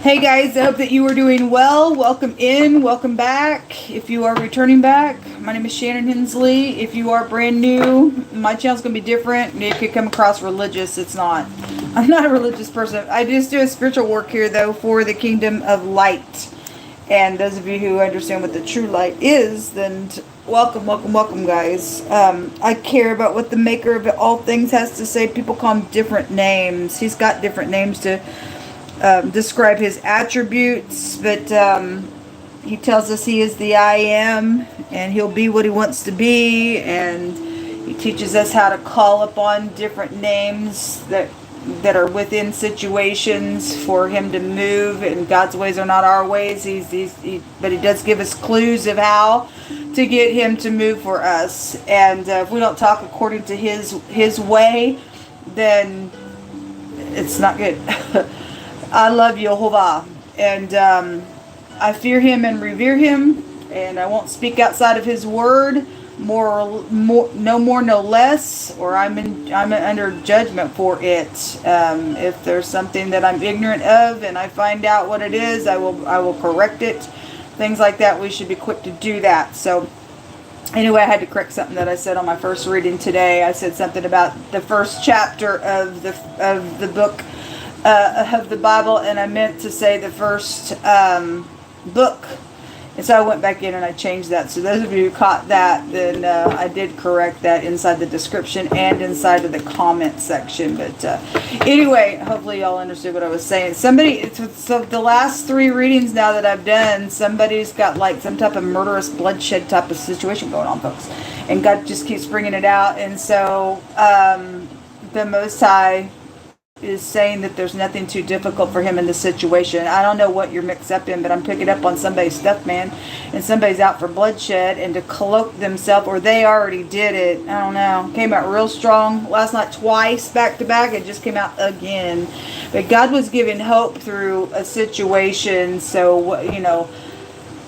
Hey guys, I hope that you are doing well. Welcome in, welcome back. If you are returning back, my name is Shannon Hensley. If you are brand new, my channel's going to be different. It could come across religious. It's not. I'm not a religious person. I just do a spiritual work here though for the kingdom of light. And those of you who understand what the true light is, then welcome, welcome, welcome guys. I care about what the maker of all things has to say. People call him different names. He's got different names to describe his attributes, but he tells us he is the I am, and he'll be what he wants to be, and he teaches us how to call upon different names that are within situations for him to move, and God's ways are not our ways. But he does give us clues of how to get him to move for us, and if we don't talk according to his way, then it's not good. I love Jehovah, and I fear him and revere him, and I won't speak outside of his word, no more, no less, or I'm under judgment for it. If there's something that I'm ignorant of and I find out what it is, I will correct it. Things like that, we should be quick to do that. So anyway, I had to correct something that I said on my first reading today. I said something about the first chapter of the book of the Bible, and I meant to say the first book, and so I went back in and I changed that. So those of you who caught that, then I did correct that inside the description and inside of the comment section. But anyway, hopefully y'all understood what I was saying. So the last 3 readings now that I've done, somebody's got like some type of murderous bloodshed type of situation going on, folks, and God just keeps bringing it out. And so the Most High is saying that there's nothing too difficult for him in this situation. I don't know what you're mixed up in, but I'm picking up on somebody's stuff, man, and somebody's out for bloodshed, and to cloak themselves, or they already did it. I don't know. Came out real strong last night, twice back to back. It just came out again. But God was giving hope through a situation. So,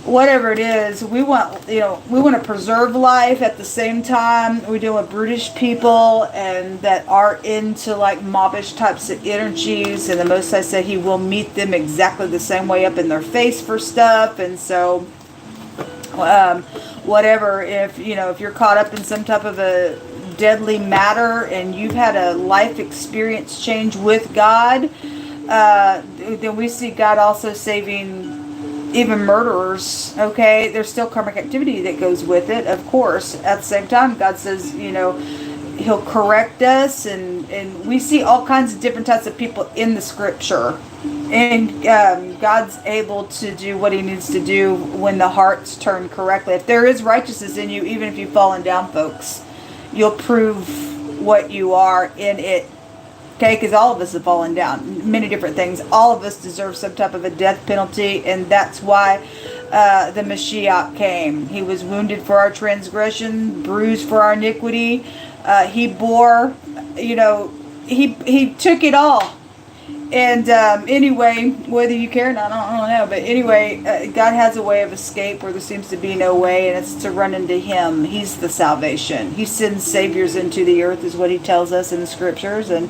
whatever it is, we want to preserve life. At the same time, we deal with brutish people and that are into like mobbish types of energies, and the Most High said he will meet them exactly the same way, up in their face for stuff. And so whatever, if you're caught up in some type of a deadly matter and you've had a life experience change with God, then we see God also saving even murderers. Okay, there's still karmic activity that goes with it, of course. At the same time, God says, he'll correct us, and we see all kinds of different types of people in the scripture, and God's able to do what he needs to do when the heart's turned correctly. If there is righteousness in you, even if you've fallen down, folks, you'll prove what you are in it. Okay, because all of us have fallen down. Many different things. All of us deserve some type of a death penalty, and that's why the Mashiach came. He was wounded for our transgression, bruised for our iniquity. He bore, he took it all. And anyway, whether you care or not, I don't know. But anyway, God has a way of escape where there seems to be no way, and it's to run into him. He's the salvation. He sends saviors into the earth, is what he tells us in the scriptures. And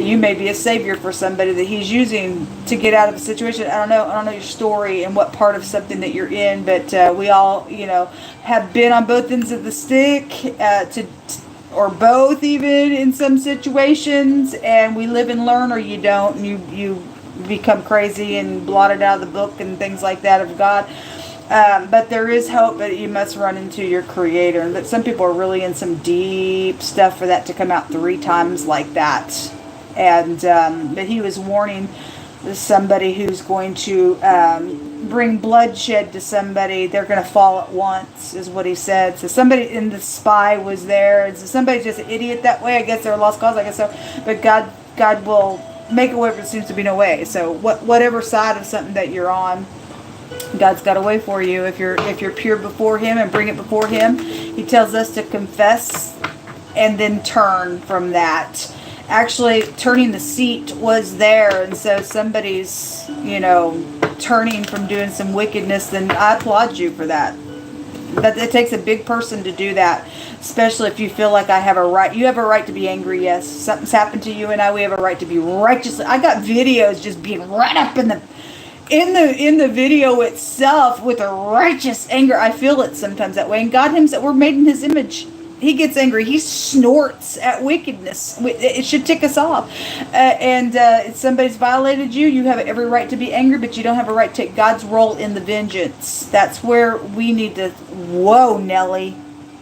you may be a savior for somebody that he's using to get out of a situation. I don't know your story and what part of something that you're in, but we all, have been on both ends of the stick, or both, even in some situations, and we live and learn, or you don't, and you become crazy and blotted out of the book and things like that of God. But there is hope, but you must run into your Creator. But some people are really in some deep stuff for that to come out 3 times like that. And but he was warning somebody who's going to bring bloodshed to somebody. They're going to fall at once, is what he said. So somebody in the spy was there, and so somebody's just an idiot that way. I guess they're a lost cause, I guess so. But God will make a way where there seems to be no way. So whatever side of something that you're on, God's got a way for you if you're pure before him and bring it before him. He tells us to confess and then turn from that. Actually, turning the seat was there, and so somebody's, turning from doing some wickedness, then I applaud you for that. But it takes a big person to do that, especially if you feel like I have a right. You have a right to be angry, yes. Something's happened to you and we have a right to be righteous. I got videos just being right up in the in the video itself with a righteous anger. I feel it sometimes that way. And God himself, we're made in his image. He gets angry. He snorts at wickedness. It should tick us off. If somebody's violated you, you have every right to be angry, but you don't have a right to take God's role in the vengeance. That's where we need to, whoa, Nelly.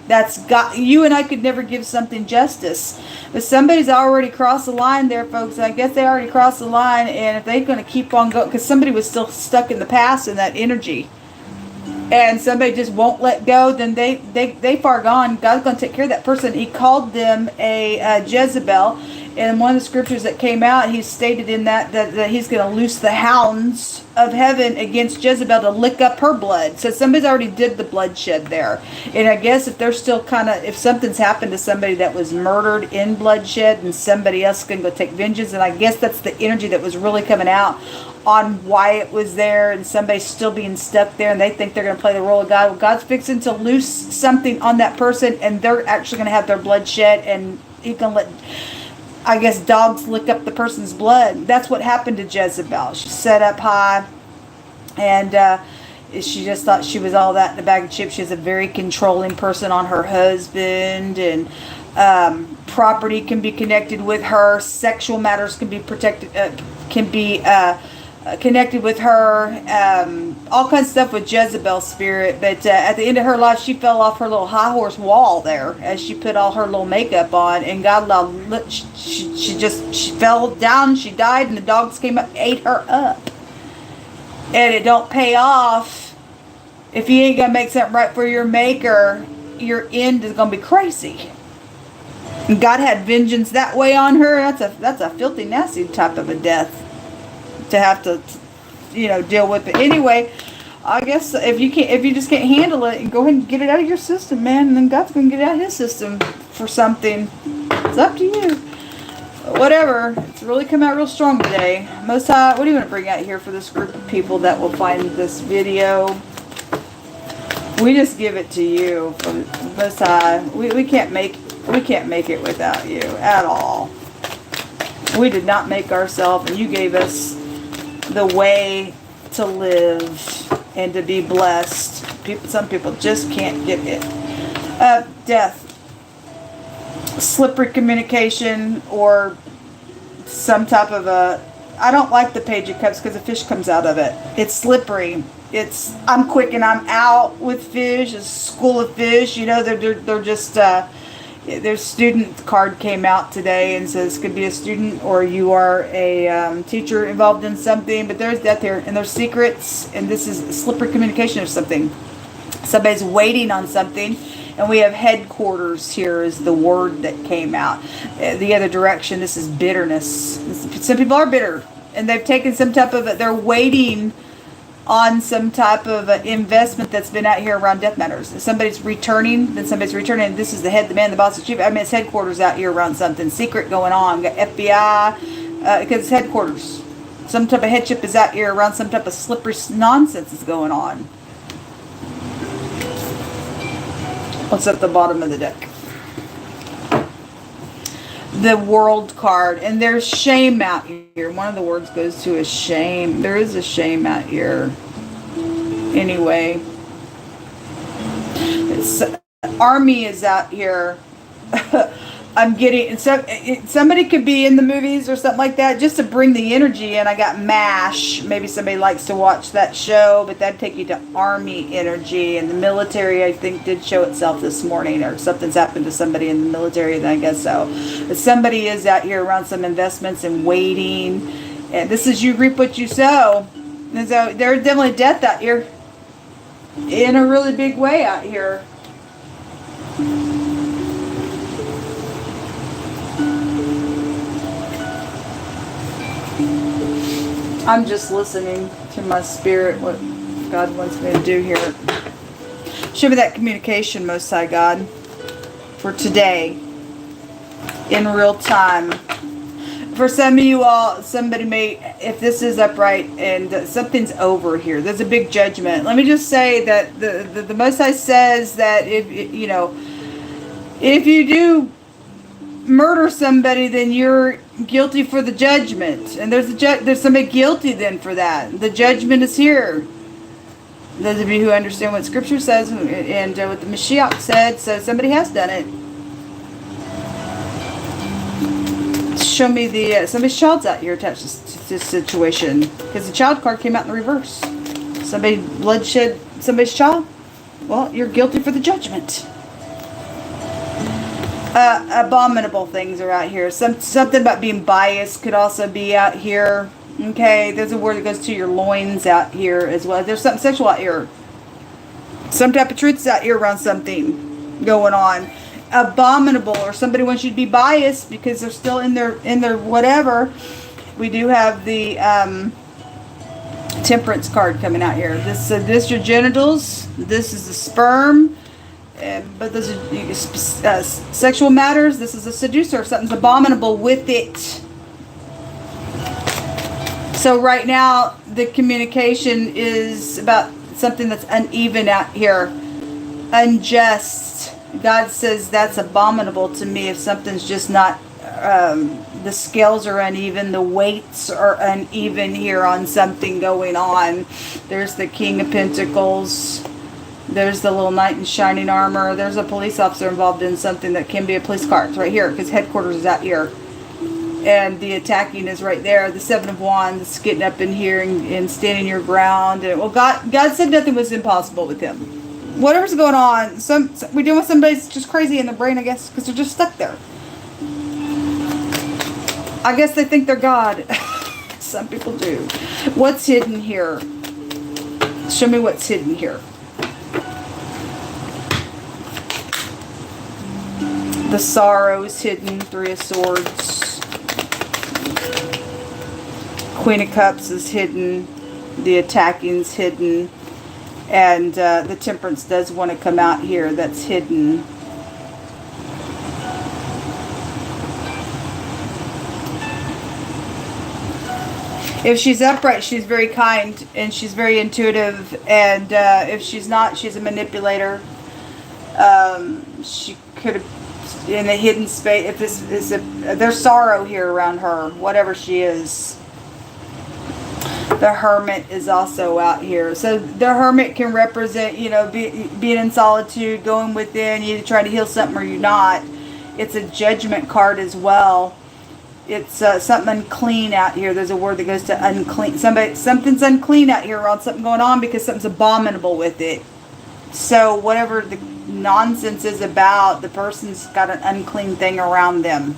That's God. You and I could never give something justice. But somebody's already crossed the line there, folks. I guess they already crossed the line. And if they're going to keep on going, because somebody was still stuck in the past in that energy, and somebody just won't let go, then they far gone. God's going to take care of that person. He called them a Jezebel. And one of the scriptures that came out, he stated in that he's going to loose the hounds of heaven against Jezebel to lick up her blood. So somebody's already did the bloodshed there. And I guess if they're still if something's happened to somebody that was murdered in bloodshed, and somebody else can go take vengeance, and I guess that's the energy that was really coming out on why it was there, and somebody's still being stuck there, and they think they're going to play the role of God. Well, God's fixing to loose something on that person, and they're actually going to have their blood shed, and he can let, I guess, dogs lick up the person's blood. That's what happened to Jezebel. She set up high, and she just thought she was all that in a bag of chips. She was a very controlling person on her husband, and property can be connected with her. Sexual matters can be connected with her, all kinds of stuff with Jezebel's spirit. But at the end of her life, she fell off her little high horse wall there as she put all her little makeup on, and God allowed, she fell down, she died, and the dogs came up, ate her up. And it don't pay off if you ain't gonna make something right for your maker. Your end is gonna be crazy. And God had vengeance that way on her. That's a filthy, nasty type of a death to have to, deal with it. Anyway, I guess if you just can't handle it, and go ahead and get it out of your system, man, and then God's gonna get it out of his system for something. It's up to you. Whatever. It's really come out real strong today. Most High, what do you want to bring out here for this group of people that will find this video? We just give it to you. Most High, we can't make it without you at all. We did not make ourselves, and you gave us the way to live and to be blessed. Some people just can't get it. Death, slippery communication, or some type of I don't like the Page of Cups because a fish comes out of it. It's slippery. I'm quick and I'm out with fish. A school of fish. They're just. Their student card came out today and says could be a student or you are a teacher involved in something, but there's death here and there's secrets, and this is slippery communication of something. Somebody's waiting on something, and we have headquarters here is the word that came out. The other direction, this is bitterness. Some people are bitter, and they've taken some type of they're waiting on some type of investment that's been out here around death matters. If somebody's returning, then somebody's returning. This is the head, the man, the boss, the chief. I mean, it's headquarters out here around something secret going on. Got FBI, because it's headquarters. Some type of headship is out here around some type of slippery nonsense is going on. What's at the bottom of the deck? The world card, and there's shame out here. One of the words goes to a shame. There is a shame out here. Anyway, army is out here. I'm getting, somebody could be in the movies or something like that just to bring the energy in. I got MASH. Maybe somebody likes to watch that show, but that'd take you to army energy. And the military, I think, did show itself this morning, or something's happened to somebody in the military, then I guess so. But somebody is out here around some investments and waiting. And this is you reap what you sow. And so there's definitely death out here in a really big way out here. I'm just listening to my spirit, what God wants me to do here. Show me that communication, Most High God, for today, in real time. For some of you all, somebody may, if this is upright and something's over here, there's a big judgment. Let me just say that the Most High says that if you do murder somebody, then you're guilty for the judgment. And there's somebody guilty then for that. The judgment is here. Those of you who understand what Scripture says and what the Mashiach said, so somebody has done it. Show me somebody's child's out here attached to this situation, because the child card came out in the reverse. Somebody bloodshed somebody's child. Well, you're guilty for the judgment. Abominable things are out here. Something about being biased could also be out here. Okay, there's a word that goes to your loins out here as well. There's something sexual out here. Some type of truth's out here around something going on. Abominable, or somebody wants you to be biased because they're still in their whatever. We do have the temperance card coming out here. This is your genitals. This is the sperm. But those are sexual matters. This is a seducer. Something's abominable with it. So right now, the communication is about something that's uneven out here. Unjust. God says that's abominable to me if something's just not, the scales are uneven, the weights are uneven here on something going on. There's the King of Pentacles. There's the little knight in shining armor. There's a police officer involved in something that can be a police car. It's right here because headquarters is out here. And the attacking is right there. The Seven of Wands getting up in here and standing your ground. And, well, God said nothing was impossible with him. Whatever's going on, we're dealing with somebody that's just crazy in the brain, I guess, because they're just stuck there. I guess they think they're God. Some people do. What's hidden here? Show me what's hidden here. The sorrow is hidden. Three of Swords. Queen of Cups is hidden. The attacking's hidden. And the temperance does want to come out here. That's hidden. If she's upright, she's very kind and she's very intuitive. And if she's not, she's a manipulator. She could have, in the hidden space, if this is there's sorrow here around her, whatever she is. The Hermit is also out here. So the Hermit can represent, being in solitude, going within, you trying to heal something or you're not. It's a judgment card as well. It's something unclean out here. There's a word that goes to unclean. Something's unclean out here around something going on because something's abominable with it. So whatever the nonsense is about, the person's got an unclean thing around them.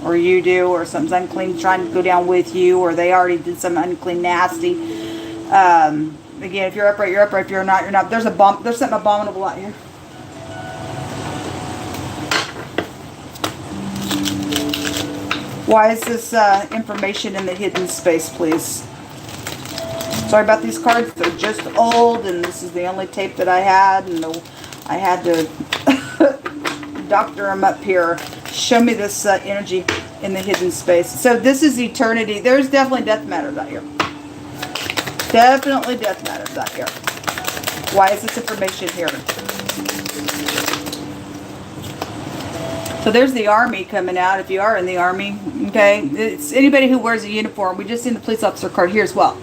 Or you do, or something's unclean trying to go down with you, or they already did some unclean nasty. Again, if you're upright, you're upright. If you're not, you're not. There's something abominable out here. Why is this information in the hidden space, please? Sorry about these cards. They're just old, and this is the only tape that I had, and I had to doctor them up here. Show me this energy in the hidden space. So this is eternity. There's definitely death matters out here. Definitely death matters out here. Why is this information here? So there's the army coming out, if you are in the army. Okay, it's anybody who wears a uniform. We just seen the police officer card here as well.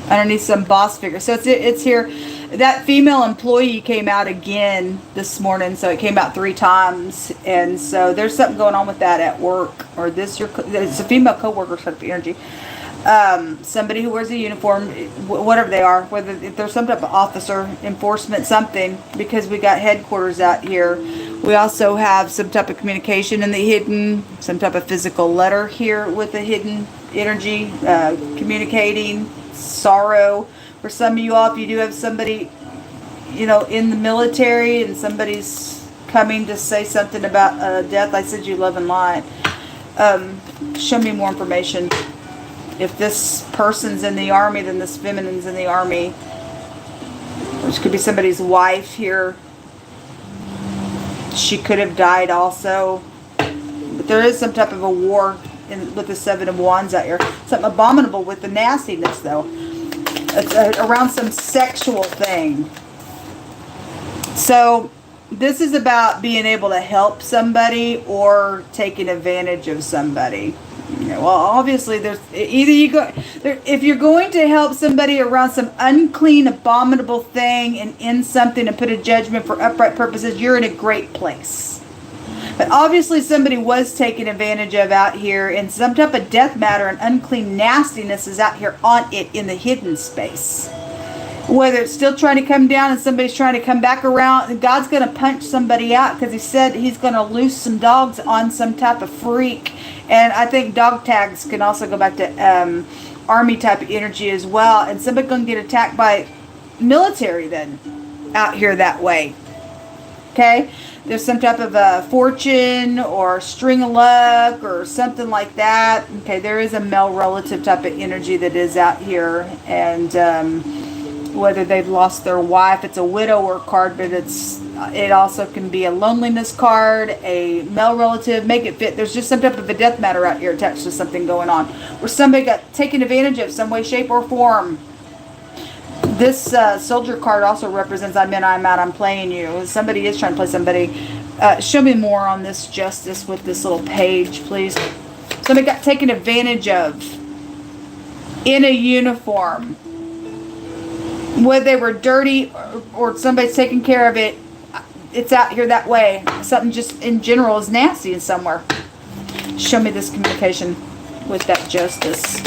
Underneath some boss figure. So it's here. That female employee came out again this morning, so it came out 3 times, and so there's something going on with that at work, or it's a female coworker type of energy. Somebody who wears a uniform, whatever they are, if there's some type of officer, enforcement, something, because we got headquarters out here. We also have some type of communication in the hidden, some type of physical letter here with the hidden energy, communicating, sorrow. For some of you all, if you do have somebody, in the military and somebody's coming to say something about death, I said you love and light. Show me more information. If this person's in the army, then this feminine's in the army. Which could be somebody's wife here. She could have died also. But there is some type of a war with the Seven of Wands out here. Something abominable with the nastiness, though. It's around some sexual thing. So this is about being able to help somebody or taking advantage of somebody. Well, obviously, there's either you go there, if you're going to help somebody around some unclean, abominable thing and in something and put a judgment for upright purposes, you're in a great place. But obviously, somebody was taken advantage of out here, and some type of death matter and unclean nastiness is out here on it in the hidden space. Whether it's still trying to come down and somebody's trying to come back around, God's going to punch somebody out because he said he's going to loose some dogs on some type of freak. And I think dog tags can also go back to army type of energy as well. And somebody's going to get attacked by military then out here that way. Okay? There's some type of a fortune or string of luck or something like that. Okay, there is a male relative type of energy that is out here. And whether they've lost their wife, it's a widower card, but it also can be a loneliness card, a male relative, make it fit. There's just some type of a death matter out here attached to something going on where somebody got taken advantage of some way, shape, or form. This soldier card also represents I'm in, I'm out, I'm playing you. Somebody is trying to play somebody. Show me more on this justice with this little page, please. Somebody got taken advantage of in a uniform. Whether they were dirty or somebody's taking care of it, it's out here that way. Something just in general is nasty in somewhere. Show me this communication with that justice.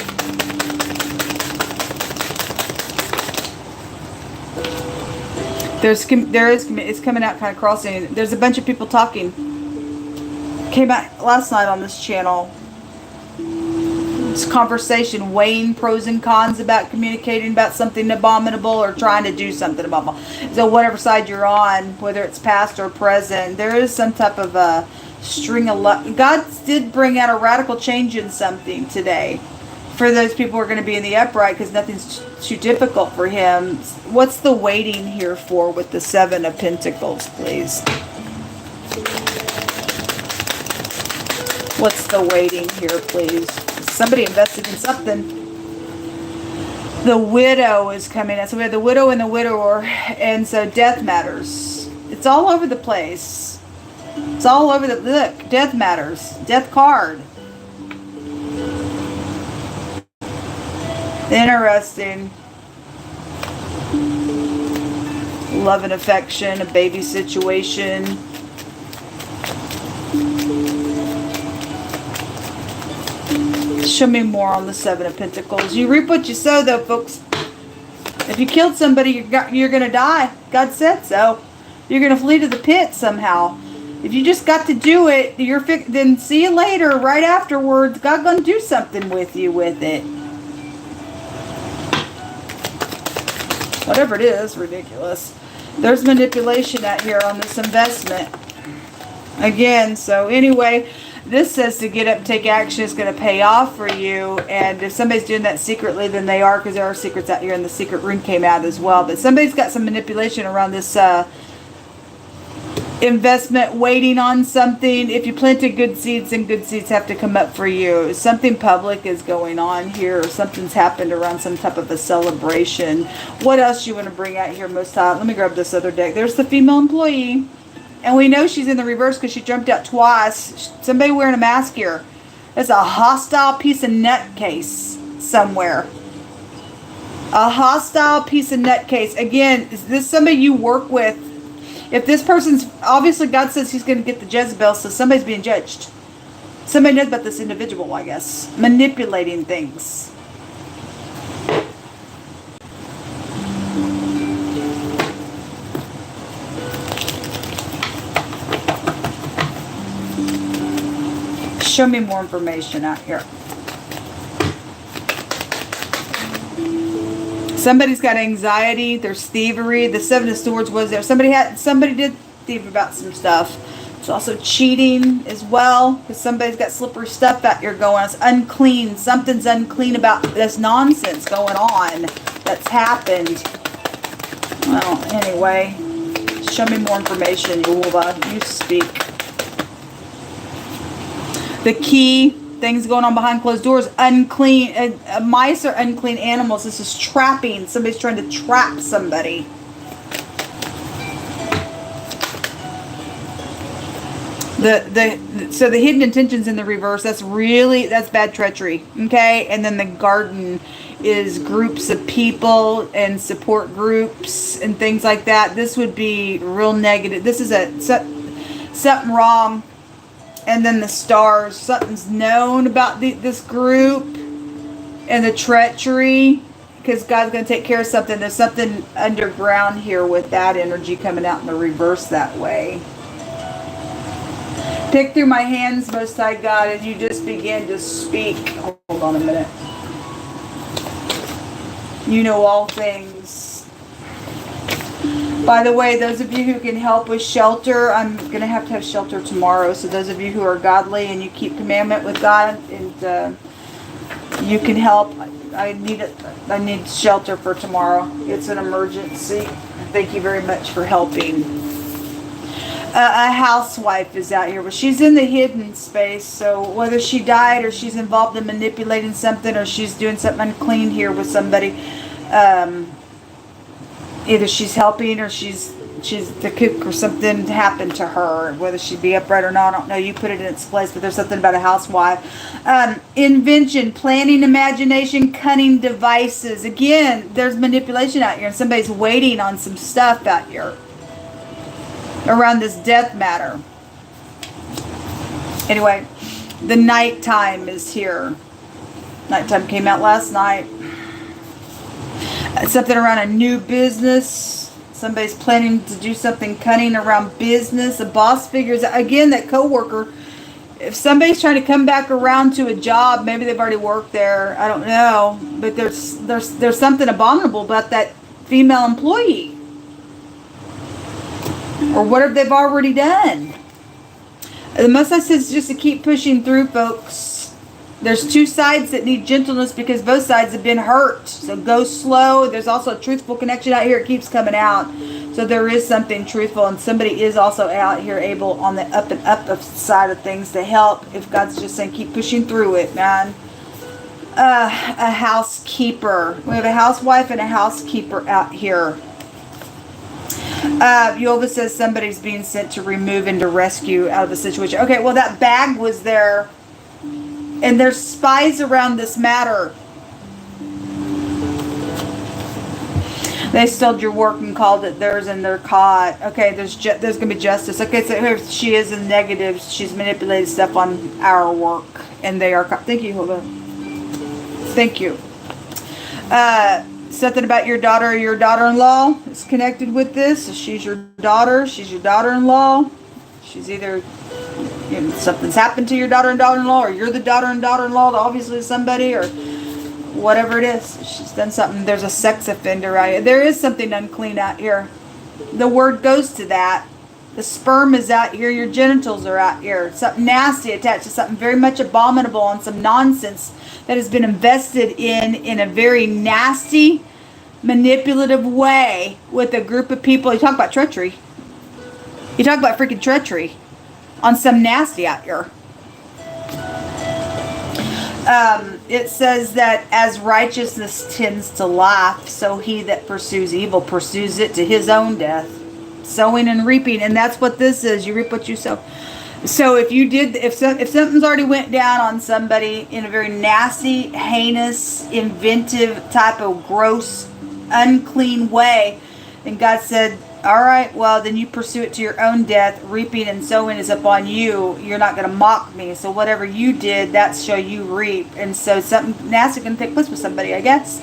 It's coming out kind of crossing. There's a bunch of people talking. Came out last night on this channel. This conversation, weighing pros and cons about communicating about something abominable or trying to do something abominable. So whatever side you're on, whether it's past or present, there is some type of a string of luck. God did bring out a radical change in something today for those people who are going to be in the upright because nothing's too difficult for him. What's the waiting here for with the Seven of Pentacles, please? What's the waiting here, please? Somebody invested in something. The widow is coming out. So we have the widow and the widower. And so death matters. It's all over the place. It's all over the... Look, death matters. Death card. Interesting. Love and affection. A baby situation. Show me more on the Seven of Pentacles. You reap what you sow, though, folks. If you killed somebody, you're going to die. God said so. You're going to flee to the pit somehow. If you just got to do it, then see you later. Right afterwards, God's going to do something with you with it. Whatever it is, ridiculous. There's manipulation out here on this investment. Again, so anyway... This says to get up and take action is going to pay off for you. And if somebody's doing that secretly, then they are, because there are secrets out here, and the secret room came out as well. But somebody's got some manipulation around this investment, waiting on something. If you planted good seeds, then good seeds have to come up for you. Something public is going on here, or something's happened around some type of a celebration. What else you want to bring out here most time? Let me grab this other deck. There's the female employee. And we know she's in the reverse because she jumped out twice. Somebody wearing a mask here. It's a hostile piece of nutcase somewhere. A hostile piece of nutcase. Again, is this somebody you work with? If this person's... Obviously, God says he's going to get the Jezebel, so somebody's being judged. Somebody knows about this individual, I guess. Manipulating things. Show me more information out here. Somebody's got anxiety. There's thievery. The Seven of Swords was there. Somebody did thieve about some stuff. It's also cheating as well, because somebody's got slippery stuff out here going on. It's unclean. Something's unclean about this nonsense going on that's happened. Well, anyway, show me more information, Yehovah. You speak. The key, things going on behind closed doors, unclean. Mice are unclean animals. This is trapping. Somebody's trying to trap somebody. So the hidden intentions in the reverse, that's bad treachery. Okay. And then the garden is groups of people and support groups and things like that. This would be real negative. This is something wrong. And then the stars, something's known about this group and the treachery, because God's going to take care of something. There's something underground here with that energy coming out in the reverse that way. Pick through my hands, Most High God, and you just begin to speak. Hold on a minute. You know all things. By the way, those of you who can help with shelter, I'm going to have shelter tomorrow. So those of you who are godly and you keep commandment with God, and you can help. I need shelter for tomorrow. It's an emergency. Thank you very much for helping. A housewife is out here, but she's in the hidden space. So whether she died or she's involved in manipulating something or she's doing something unclean here with somebody, either she's helping or she's the cook or something happened to her. Whether she'd be upright or not, I don't know. You put it in its place, but there's something about a housewife. Invention, planning, imagination, cunning devices. Again, there's manipulation out here, and somebody's waiting on some stuff out here around this death matter. Anyway, the nighttime is here. Nighttime came out last night. Something around a new business. Somebody's planning to do something cunning around business. A boss figures, again, that coworker. If somebody's trying to come back around to a job, maybe they've already worked there. I don't know. But there's something abominable about that female employee. Or what have they've already done? The Most High says just to keep pushing through, folks. There's two sides that need gentleness because both sides have been hurt. So go slow. There's also a truthful connection out here. It keeps coming out. So there is something truthful. And somebody is also out here able on the up and up side of things to help. If God's just saying keep pushing through it, man. A housekeeper. We have a housewife and a housekeeper out here. Jehovah says somebody's being sent to remove and to rescue out of a situation. Okay, well that bag was there. And there's spies around this matter. They stole your work and called it theirs and they're caught. Okay, there's going to be justice. Okay, so here she is in negatives. She's manipulated stuff on our work. And they are caught. Thank you, Jehovah. Thank you. Something about your daughter or your daughter-in-law is connected with this. So she's your daughter. She's your daughter-in-law. She's either, something's happened to your daughter and daughter-in-law, or you're the daughter and daughter-in-law to obviously somebody, or whatever it is. She's done something. There's a sex offender out here. There is something unclean out here. The word goes to that. The sperm is out here. Your genitals are out here. Something nasty attached to something very much abominable and some nonsense that has been invested in a very nasty, manipulative way with a group of people. You talk about treachery. You talk about freaking treachery on some nasty out here. It says that as righteousness tends to life, so he that pursues evil pursues it to his own death. Sowing and reaping, and that's what this is. You reap what you sow. So if something's already went down on somebody in a very nasty, heinous, inventive type of gross, unclean way, then God said, all right, well, then you pursue it to your own death. Reaping and sowing is upon you. You're not going to mock me. So whatever you did, that's shall you reap. And so something nasty can take place with somebody, I guess.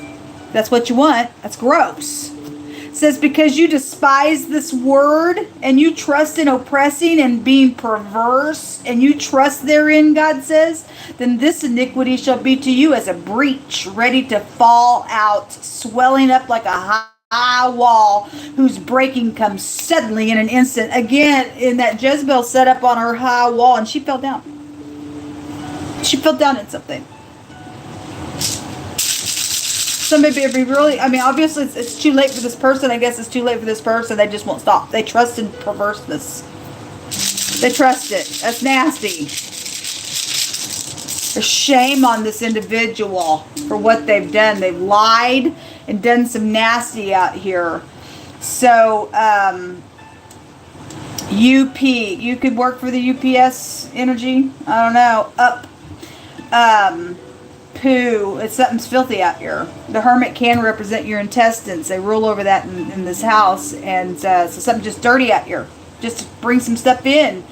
That's what you want. That's gross. It says, because you despise this word and you trust in oppressing and being perverse and you trust therein, God says, then this iniquity shall be to you as a breach ready to fall out, swelling up like a high wall whose breaking comes suddenly in an instant. Again, in that Jezebel set up on her high wall and she fell down. She fell down in something. Somebody be really, obviously it's too late for this person. I guess it's too late for this person. They just won't stop. They trust in perverseness. They trust it. That's nasty. There's shame on this individual for what they've done. They've lied and done some nasty out here. So, UP. You could work for the UPS energy. I don't know. Up. Poo. It's something's filthy out here. The hermit can represent your intestines. They rule over that in this house. And so something just dirty out here. Just bring some stuff in.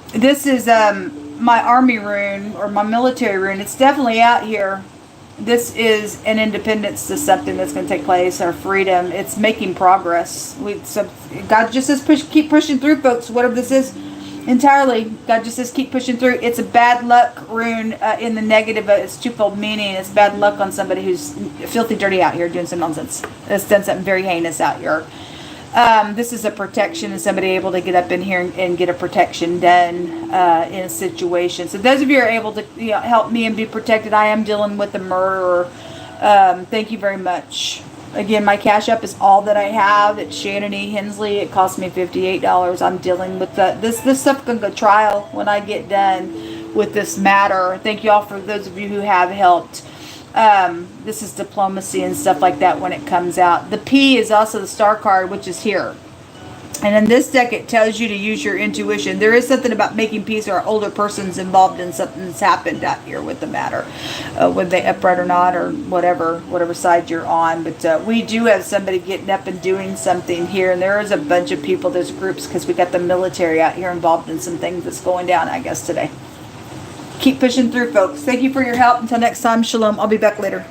This is my army rune or my military rune. It's definitely out here. This is an independence to something that's going to take place, our freedom. It's making progress. God just says keep pushing through, folks. Whatever this is, entirely, God just says keep pushing through. It's a bad luck rune in the negative. It's twofold meaning. It's bad luck on somebody who's filthy dirty out here doing some nonsense. That's done something very heinous out here. This is a protection and somebody able to get up in here and get a protection done in a situation. So those of you who are able to help me and be protected, I am dealing with a murderer. Thank you very much. Again, my Cash App is all that I have. It's Shannon E. Hensley. It cost me $58. I'm dealing with this stuff going to go trial when I get done with this matter. Thank you all for those of you who have helped. This is diplomacy and stuff like that when it comes out. The P is also the star card, which is here. And in this deck, it tells you to use your intuition. There is something about making peace or older persons involved in something that's happened out here with the matter. Whether they upright or not or whatever side you're on. But we do have somebody getting up and doing something here. And there is a bunch of people, there's groups, because we got the military out here involved in some things that's going down, I guess, today. Keep pushing through, folks. Thank you for your help. Until next time, shalom. I'll be back later.